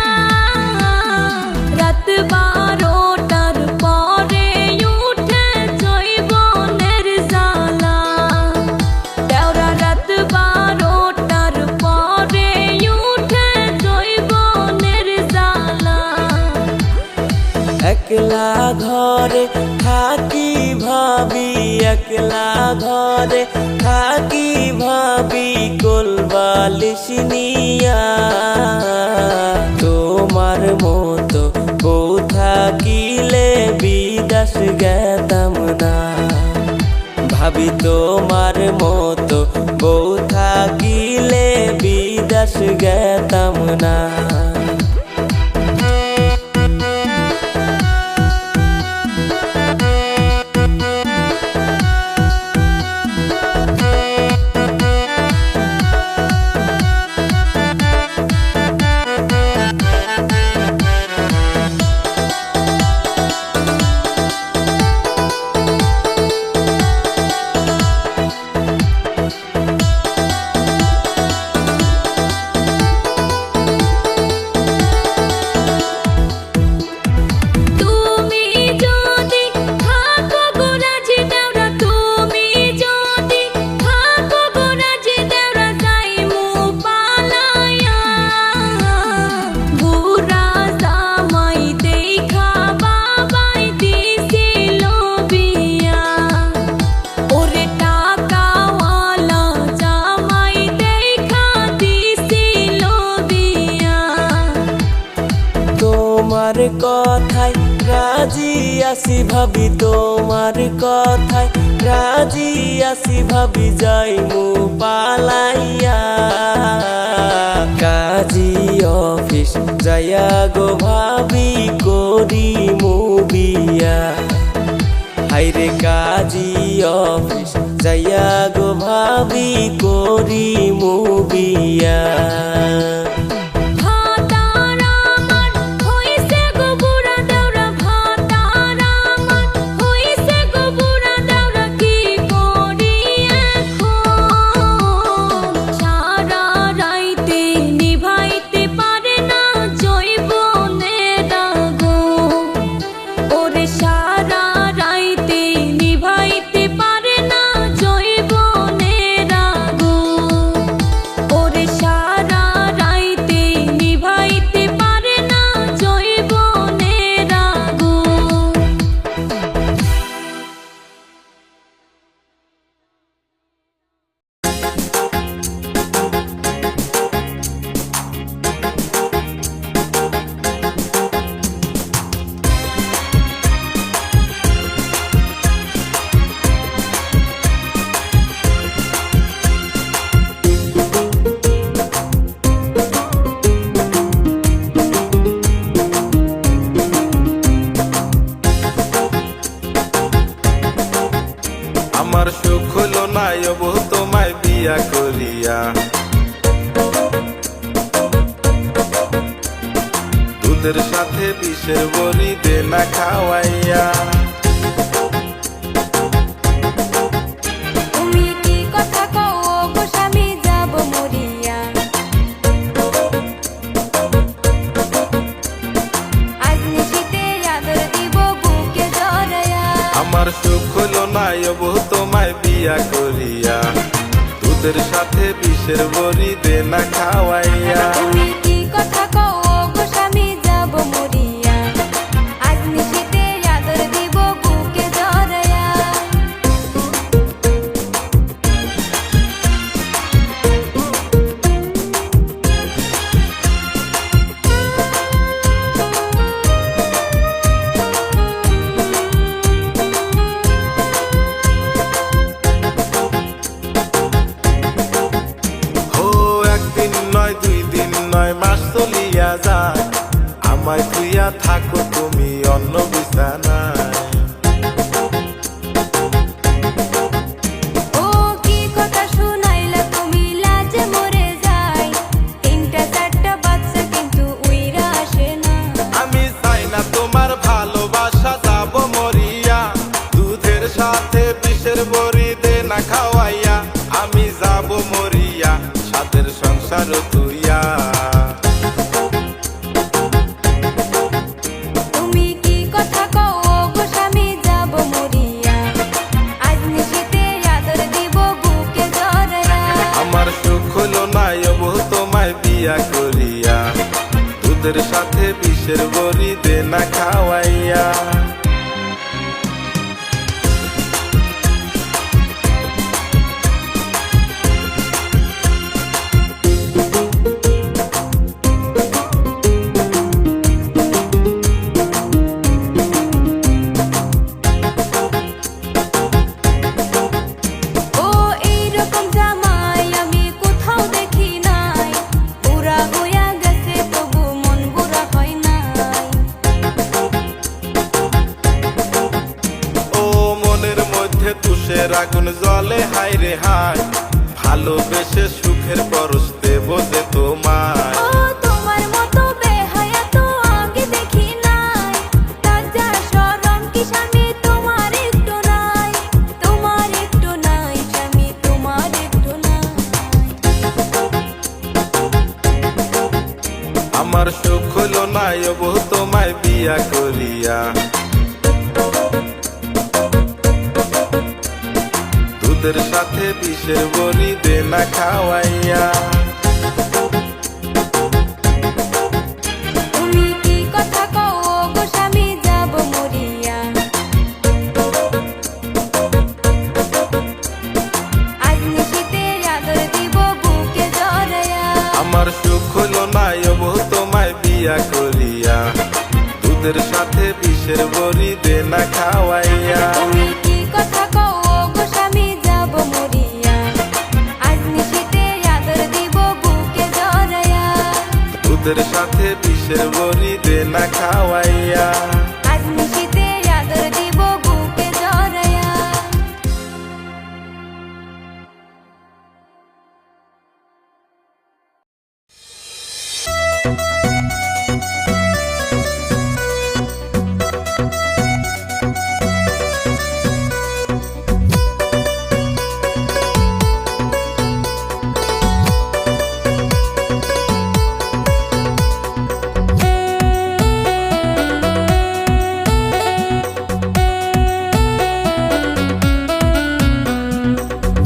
রাত 12টার পরে উঠে জৈবনের জ্বালা দাওরা রাত 12টার পরে উঠে জৈবনের জ্বালা একলা ঘরে থাকি ভাবি একলা ঘরে থাকি ভাবি কোলবালিশ নিয়া তোমার মতো বউ থাকিলে বিদেশ গেতাম না ভাবি তোমার মতো বউ থাকিলে বিদেশ গেতাম না তুমি যদি থাকো গোরাজি দেওরা তুমি যদি থাকো গোরাজি দেওরা যাইমু পালায়া বুড়া জামাই দেখা বাবাই দিছিল বিয়া ওরে টাকাওয়ালা জামাই দেখা দিছিল বিয়া তোমার কথায় রাজি আসি ভাবি তোমার কথায় রাজি আসি ভাবি যাইমু পালাইয়া কাজী অফিস যাইয়া গো ভাবি করি মুবিয়া হাইরে কাজী অফিস যাইয়া গো ভাবি করি মুবিয়া ভাতার আমার হইছে গো বুড়া দাওরা ভাতার আমার হইছে গো বুড়া দাওরা কি করি এখন সারা রাইতে নিভাইতে পারে না জৈবনের আগুন ওরে সারা রাইতে নিভাইতে পারে না জৈবনের আগুন ওরে সারা রাইতে নিভাইতে পারে না জৈবনের আগুন আমার সুখ হলো না বহু তোমায় বিয়া করিয়া দুধের সাথে বিষের বড়ি দে না খাওয়াইয়া তুমি কি কথা কও গো স্বামী যাব মরিয়া আজ নিশিতে আদর দিব বুকে জড়ায়া আমার সুখ হলো না বহু তোমায় বিয়া করিয়া দুধের সাথে বিষের বড়ি দে না খাওয়াইয়া তুমি কি কথা কও গো স্বামী আমায় তুইয়া থাকো তুমি অন্য বিছানায়। ও কি কথা শুনাইলা তুমি, লাজে মরে যাই। তিনটা চারটা বাচ্চা কিন্তু উইরা আসে না। আমি চাই না তোমার ভালোবাসা যাব মরিয়া, দুধের সাথে বিষের বড়ি দে না খাওয়াইয়া। আমি যাব মরিয়া সাথের সংসার তুইয়া। তুমি কি কথা কও গো স্বামী, যাব মরিয়া। আজ নিশিতে আদর দিব বুকে জড়াইয়া। আমার সুখ হলো না এবু তোমায় বিয়া করিয়া, দুধের সাথে বিষের বড়ি দে না খাওয়াইয়া। ও এইরকম জামাই আমি কোথাও দেখি নাই। বুড়া হইয়া গেছে তবু মন বুড়া হয় নাই। ও মনের মধ্যে তুষের আগুন জ্বলে হাই রে হাই, ভালোবেসে সুখের পরশ দেব যে তোমায়। ও তোমার মতো বেহায়া তো আগে দেখি নাই। লজ্জা শরম কি স্বামী তোমার একটু নাই। তোমার একটু নাই স্বামী, তোমার একটু নাই। আমার সুখ হলো না এবু তোমায় বিয়া করিয়া, দুধের সাথে বিষের বড়ি দে না খাওয়াইয়া। তুমি কি কথা কও গো স্বামী, যাব মরিয়া। আজ নিশিতে আদর দিব বুকে জড়াইয়া। আমার সুখ হলো না এবু তোমায় বিয়া করিয়া, দুধের সাথে বিষের বড়ি দে না খাওয়াইয়া। তুমি কি কথা কও গো স্বামী, যাব মরিয়া। আজ নিশিতে আদর দিব বুকে জড়াইয়া। দুধের সাথে বিষের বড়ি দে না খাওয়াইয়া। আজ নিশিতে আদর দিব বুকে জড়াইয়া।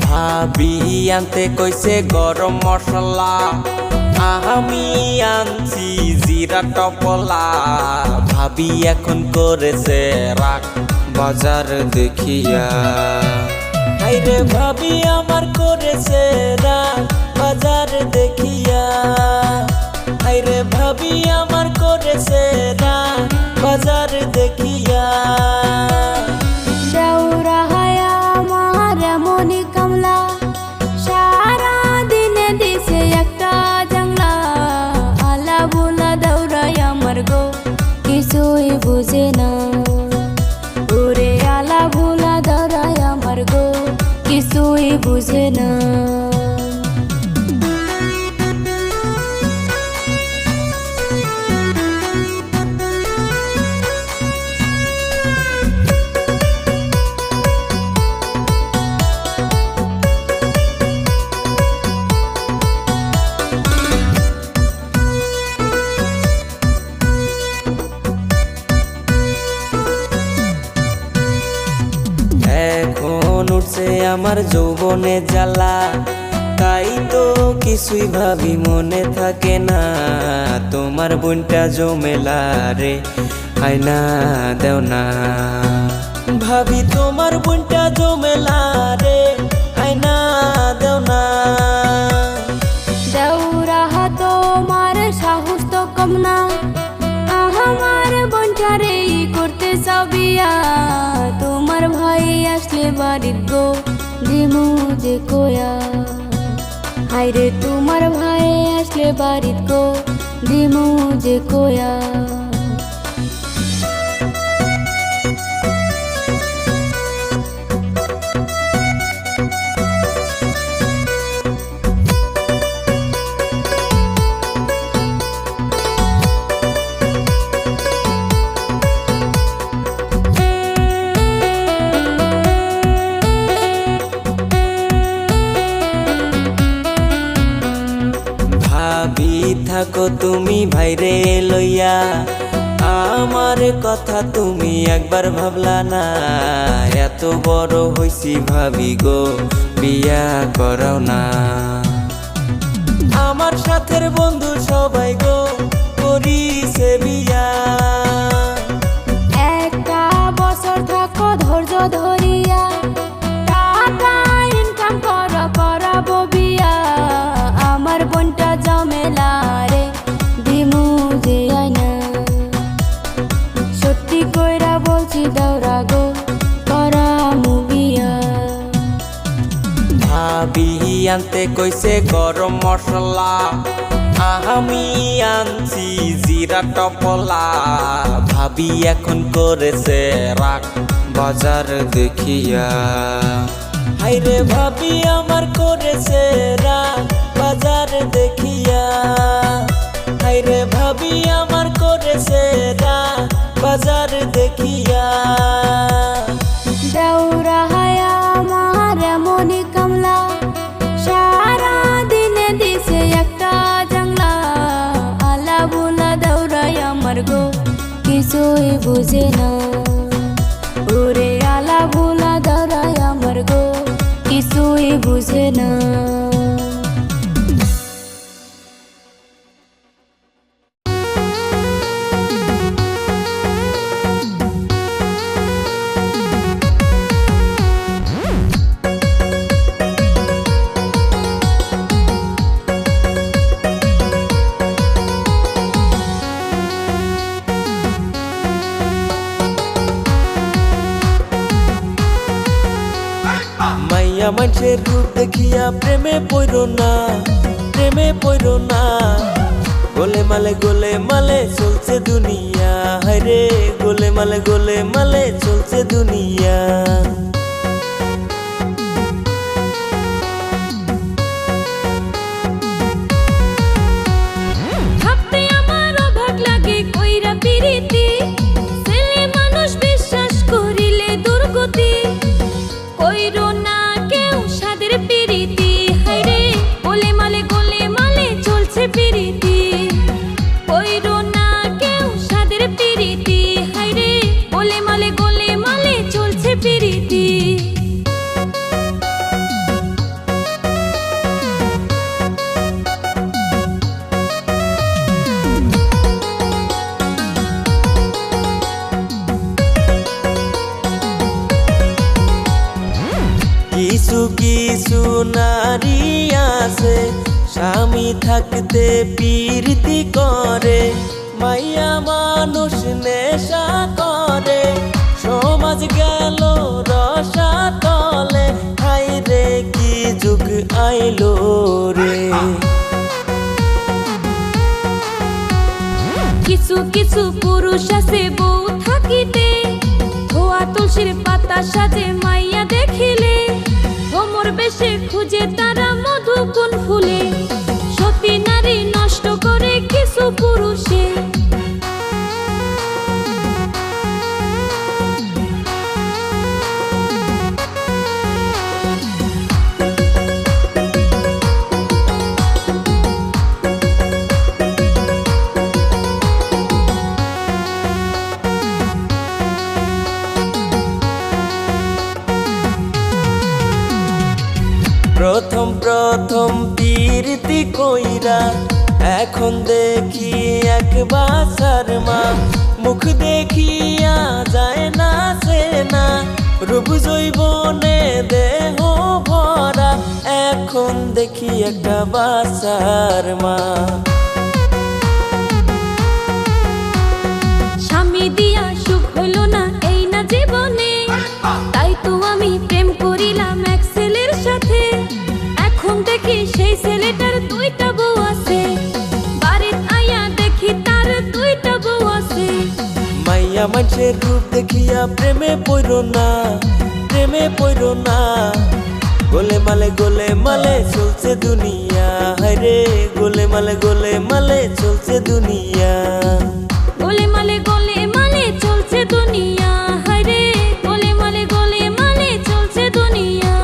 ভাবি আনতে কইছে গরম মশলা, আমি আনছি জিরা টপলা। ভাবি এখন করেছে রাগ বাজার দেখিয়া, হাইরে ভাবি আমার করেছে রাগ বাজার দেখিয়া। হাইরে ভাবি আমার করেছে রাগ বাজার দেখিয়া। দেউরা হায়া আমার এমনই কামলা, সারা দিনে দিছে একটা জাংলা। আলা বোলা দেউরাই আমার গো, কিছুই বুঝে না। ওরে আলা বোলা দেউরাই আমার গো, কিছুই বুঝে না। এখন উঠছে আমার যৌবনে জ্বালা, তাই তো কিছুই ভাবি মনে থাকে না। তোমার বোনটা জমেলা রে, আয়না দেও না। ভাবি তোমার বোনটা জমেলা রে, আয়না দেও না। দেউরা তোমার সাহস তো কম না। আমার বোনটারে করতে চাও বিয়া। তোমার ভাই আসলে বাড়িত গো, দিমু যে কোয়া। হাইরে তোমার ভাই আসলে বাড়িত গো, দিমু যে কোয়া। থাকো তুমি ভাইরে লইয়া, আমার কথা তুমি একবার ভাবলা না। এত বড় হইছি ভাবি গো, বিয়া করাও না। আমার সাথের বন্ধু সবাই গো করিছে বিয়া। একটা বছর থাকো ধৈর্য ধরিয়া, টাকা ইনকাম করাবো বিয়া। আমার বোনটা জমেলা রে দিমু যে আয়না, সত্যি কইরা বলছি দৌড়া গো করামু বিয়া। ভাবি আনতে কইছে গরম মশলা, আমি আনছি জিরা টপলা। ভাবি এখন করেছে রাগ বাজার দেখিয়া, হাইরে ভাবি আমার করেছে রাগ বাজার দেখিয়া। হাইরে ভাবি আমার করেছে রাগ বাজার দেখিয়া। দৌড়া হায়া আমার এমনই কামলা, সারা দিনে দিছে একটা জাংলা। আলা বুলা দৌড়াই আমার গো কিছুই বুঝে না, ওরে আলা বুলা দৌড়াই আমার গো কিছুই বুঝে না। মাইয়া মানুষের রূপ দেখিয়া প্রেমে পড়ো না, প্রেমে পড়ো না। গোলে মালে চলছে দুনিয়া, হায়রে গোলে মালে চলছে দুনিয়া। ভাবতে আমার অবাক লাগে কইরা পিরিতি, ছেলে মানুষ বিশ্বাস করিলে দুর্গতি। কইরো না কেউ সাদের পিরিতি, হায়রে গোলে মালে চলছে পিরিতি। কইরো না কেউ সাদের পিরিতি, হায়রে গোলে মালে চলছে পিরিতি। কিছু নারী আছে স্বামী থাকতে প্রীতি করে, মাইয়া মানুষ নেশা করে, সমাজ গেল রসা তলে। হায়রে কি যুগ আইলো রে। কিছু পুরুষ আছে বউ থাকিতে, ধোয়া তুলসীর পাতা সাজে মাইয়া দেখিলে। ভ্রমর বেশে খুঁজে তারা মধু কোন ফুলে, সতী নারী নষ্ট করে কিছু পুরুষে। প্রথম প্রীতি কইরা এখন দেখি এক বাসার মা। মুখ দেখিয়া যায় না সেনা, রূপ জৈবনে দেহ ভরা। এখন দেখি একটা বাসার মা। স্বামী দিয়া সুখ হইল না এই না জীবনে, তাই তো আমি প্রেম করিলাম এক ছেলের সাথে। এখন দেখি সেই ছেলেটার দুইটা বউ আছে, বাড়িত আয়া দেখি তার দুইটা বউ আছে। মাইয়া মানুষের রূপ দেখিয়া প্রেমে পড়ো না, প্রেমে পড়ো না। গোলে মালে চলছে দুনিয়া, হায়রে গোলে মালে চলছে দুনিয়া। গোলে মালে চলছে দুনিয়া, হায়রে গোলে মালে চলছে দুনিয়া।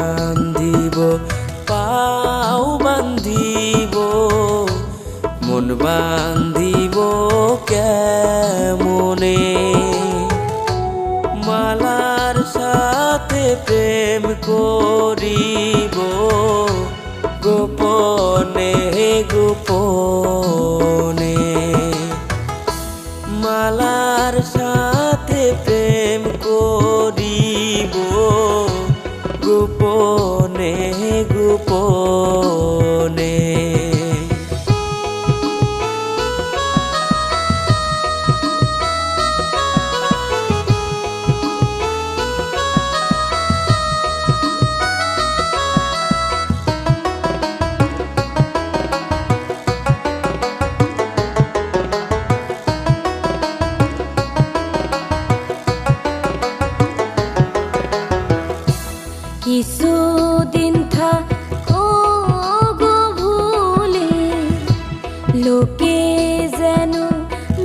বান্ধিব পাও বান্ধিব মন বান্ধিব কেমনে মালার সাথে প্রেম করিব গোপনে গোপনে মালার সাথে প্রেম করিব গোপনে গোপনে কিছুদিন থাকো গো ভুলে লোকে যেন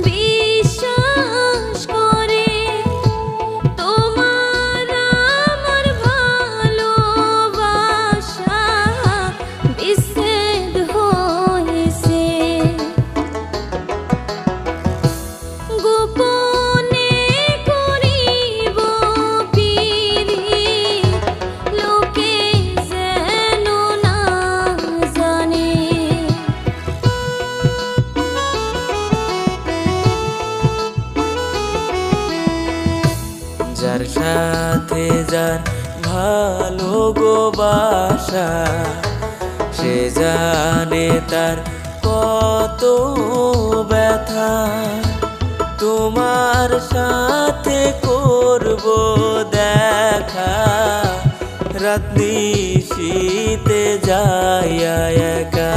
বিশ্বাস করে তোমার আমার ভালোবাসা বিচ্ছেদ হয়েছে গোপনে করিব পিরিত লোকে যেন না জানে যার সাথে যার ভালো গো বাসা সে জানে তার কত ব্যথা তোমার সাথে করব দেখা রাত নিশীতে যাইয়া একা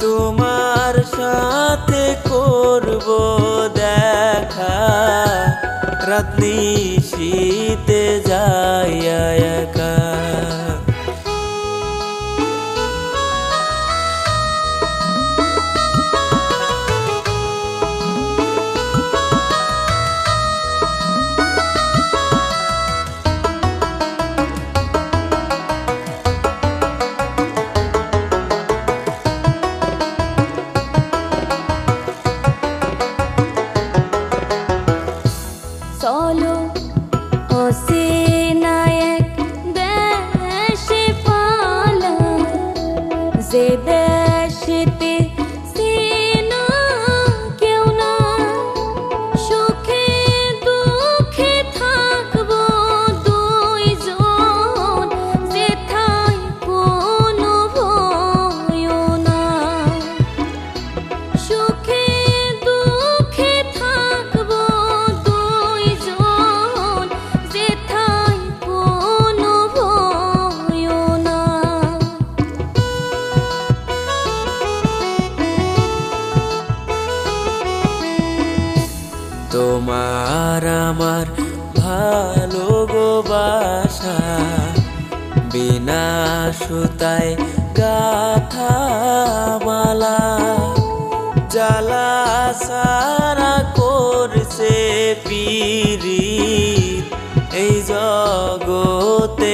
তোমার সাথে করব দেখা রাত নিশীতে যাইয়া একা চলো অচেনা এক দেশে পালাই যে দেশেতে চেনা কেউ না সুখে দুঃখে থাকবো দুইজন যেথায় কোনো ভয় না সুখে দুঃখে থাকবো দুইজন যেথায় কোনো ভয় না তোমার আমার ভালো গো বাসা বিনা সুতায় গাথা মালা জ্বালা সারা করছে পিরিত এই জগতে